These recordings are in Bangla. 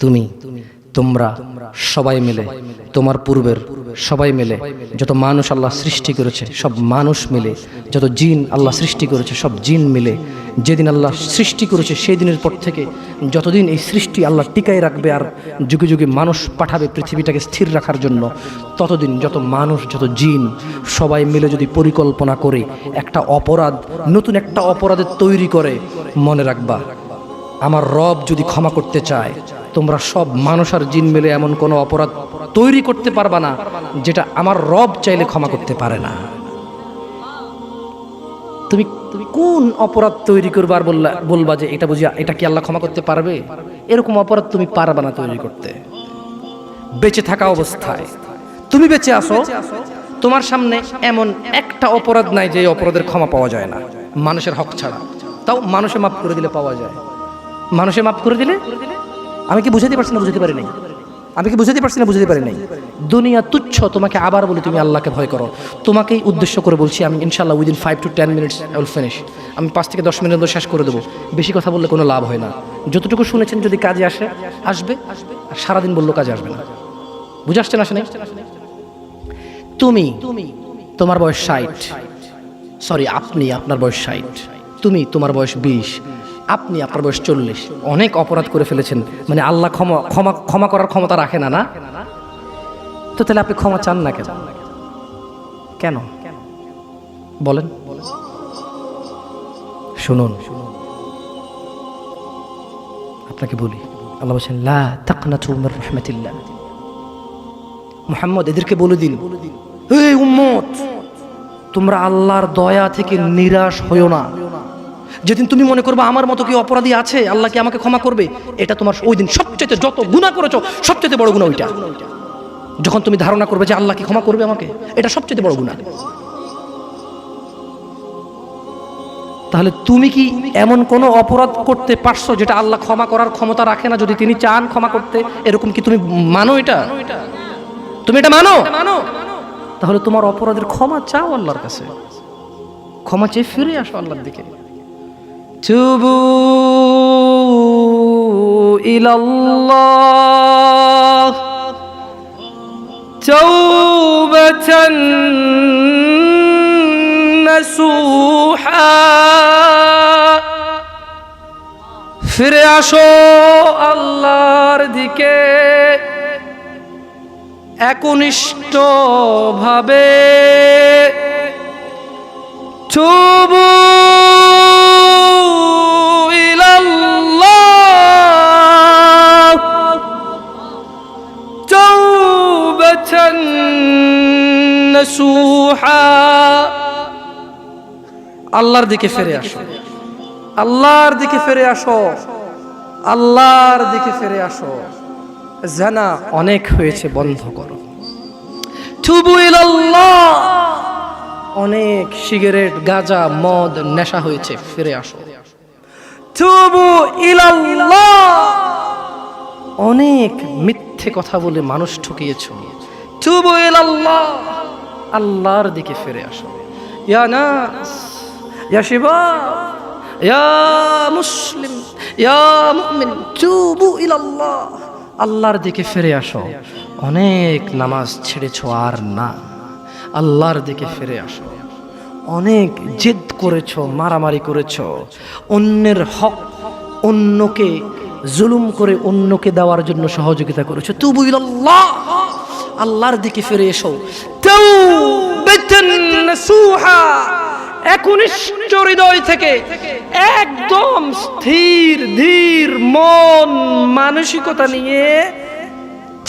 তুমি, তোমরা সবাই মিলে, তোমার পূর্বের সবাই মিলে, যত মানুষ আল্লাহ সৃষ্টি করেছে সব মানুষ মিলে, যত জিন আল্লাহ সৃষ্টি করেছে সব জিন মিলে, যেদিন আল্লাহ সৃষ্টি করেছে সেই দিনের পর থেকে যতদিন এই সৃষ্টি আল্লাহ টিকায় রাখবে আর যুগে যুগে মানুষ পাঠাবে পৃথিবীটাকে স্থির রাখার জন্য, ততদিন যত মানুষ যত জিন সবাই মিলে যদি পরিকল্পনা করে একটা অপরাধ, নতুন একটা অপরাধের তৈরি করে, মনে রাখবা আমার রব যদি ক্ষমা করতে চায়, তোমরা সব মানুষ আর জিন মিলে এমন কোনো অপরাধ তৈরি করতে পারবা না যেটা আমার রব চাইলে ক্ষমা করতে পারে না। তুমি কোন অপরাধ তৈরি করবার বলবা যে এটা বুঝি এটা কি আল্লাহ ক্ষমা করতে পারবে? এরকম অপরাধ তুমি পারবা না তৈরি করতে। বেঁচে থাকা অবস্থায় তুমি বেঁচে আসো, তোমার সামনে এমন একটা অপরাধ নাই যে অপরাধের ক্ষমা পাওয়া যায় না, মানুষের হক ছাড়া। তাও মানুষে মাফ করে দিলে পাওয়া যায়। মানুষে মাফ করে দিলে, আমি কি বুঝাতে পারছি না? বুঝাতে পারি নাই। আমি কি বুঝাতে পারছি না? বুঝাতে পারি নাই। দুনিয়া তুচ্ছ। তোমাকে আবার বলি তুমি আল্লাহকে ভয় করো। তোমাকেই উদ্দেশ্য করে বলছি আমি, ইনশাআল্লাহ within 5 to 10 minutes I will finish. আমি 5 থেকে 10 মিনিটের মধ্যে শেষ করে দেবো। বেশি কথা বললে কোনো লাভ হয় না। যতটুকু শুনেছেন যদি কাজে আসবে, আর সারাদিন বললেও কাজে আসবে না। বুঝে আসছে না? আসে নাই? তুমি, তোমার বয়স 60, সরি আপনি, আপনার বয়স 60, তুমি, তোমার বয়স 20, আপনি, আপনার বয়স 40, অনেক অপরাধ করে ফেলেছেন। মানে আল্লাহ ক্ষমা করার ক্ষমতা রাখে না, না? তো তাহলে আপনি ক্ষমা চান না কেন? কেন বলেন? শুনুন, আপনাকে বলি, আল্লাহ বলেছেন লা তাকনাতু মির রাহমাতিল্লাহ। মুহাম্মদ এদেরকে বলে দিন, হে উম্মত, তোমরা আল্লাহর দয়া থেকে নিরাশ হইও না। যেদিন তুমি মনে করবে আমার মতো কি অপরাধী আছে, আল্লাহ কি আমাকে ক্ষমা করবে, এটা তোমার ওই দিন সবচেয়ে, যত গুনাহ করেছো সবচেয়ে বড় গুনাহ ওইটা। যখন তুমি ধারণা করবে যে আল্লাহ কি ক্ষমা করবে আমাকে, এটা সবচেয়ে বড় গুনাহ। তাহলে তুমি কি এমন কোনো অপরাধ করতে পারছো যেটা আল্লাহ ক্ষমা করার ক্ষমতা রাখে না? যদি তিনি চান ক্ষমা করতে, এরকম কি তুমি মানো? এটা তুমি এটা মানো? তাহলে তোমার অপরাধের ক্ষমা চাও আল্লাহর কাছে, ক্ষমা চেয়ে ফিরে আসো আল্লাহর দিকে। তুবু ইলাল্লাহ তাওবাতান নাসুহা, ফিরে আসো আল্লাহর দিকে একনিষ্ঠ ভাবে। তুবু ইলাল্লাহ তাওবাতান নাসুহা, আল্লাহর দিকে ফিরে আসো, আল্লাহর দিকে ফিরে আসো, আল্লাহর দিকে ফিরে আসো। জানা অনেক হয়েছে, বন্ধ করো। তুবু ইলাল্লাহ, অনেক সিগারেট, গাঁজা, মদ, নেশা হয়েছে, ফিরে আসো। তুবু ইলাল্লাহ, অনেক মিথ্যে কথা বলে মানুষ ঠকিয়েছ, তুবু ইলাল্লাহ, আল্লাহর দিকে ফিরে আসো। ইয়া নাস, ইয়া শিবাব, ইয়া মুসলিম, ইয়া মুমিন, তুবু ইলাল্লাহ, আল্লাহর দিকে ফিরে আসো। অনেক নামাজ ছেড়েছো আর না, আল্লাহর দিকে ফিরে আসো। অনেক জেদ করেছো, মারামারি করেছো, অন্যের হক অন্যকে জুলুম করে অন্যকে দেওয়ার জন্য সহযোগিতা করেছো, তুবু ইলাল্লাহ, আল্লাহর দিকে ফিরে এসো। তাওবাতান নাসুহা, একনিষ্ঠ হৃদয় থেকে, একদম স্থির ধীর মন মানসিকতা নিয়ে,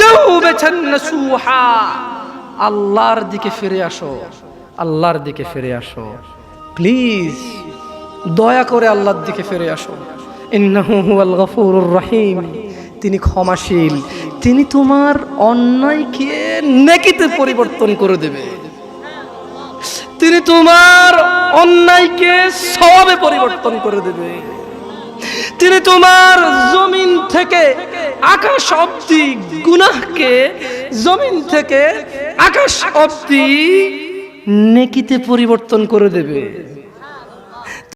তাওবাতান নাসুহা, আল্লাহর দিকে ফিরে আসো, আল্লাহর দিকে ফিরে আসো। প্লিজ দয়া করে আল্লাহর দিকে ফিরে আসো। ইন্নাহু হুয়াল গফুরুর রহিম, তিনি ক্ষমাশীল, তিনি তোমার অন্যায়কে নেকিতে পরিবর্তন করে দেবে, তিনি তোমার অন্যায়কে সওয়াবে পরিবর্তন করে দেবে, তিনি তোমার জমিন থেকে আকাশ অবধি গুনাহকে জমিন থেকে আকাশ অবধি নেকিতে পরিবর্তন করে দেবে।